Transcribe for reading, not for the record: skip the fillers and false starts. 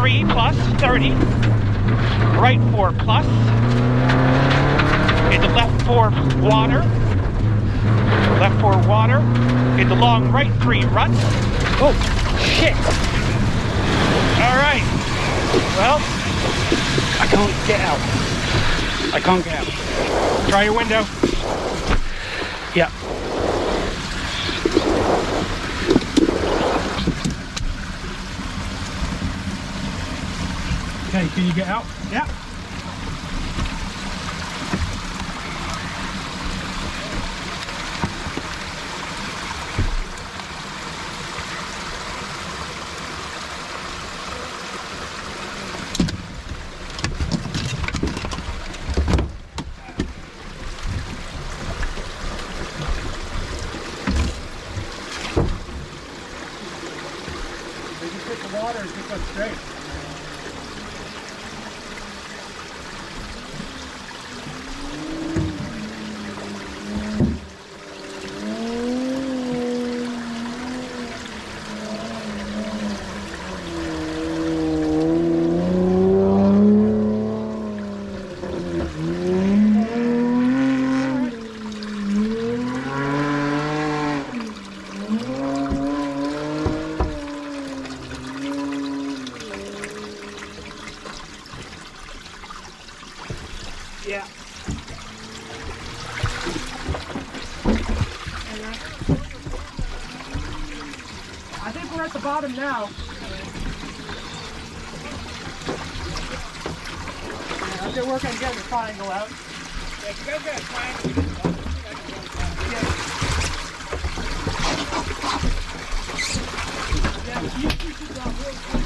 3 plus 30. Right 4 plus. Into left 4 water. Left 4 water. Into long right 3 rut. Oh, shit. All right. Well, I can't get out. I can't get out. try your window. Yeah. Okay, can you get out? Yeah. Did you hit the water or just went straight? Yeah. I think we're at the bottom now. Yeah, I'm gonna work on getting the triangle out. Yeah, you guys got a triangle. Yeah, but you should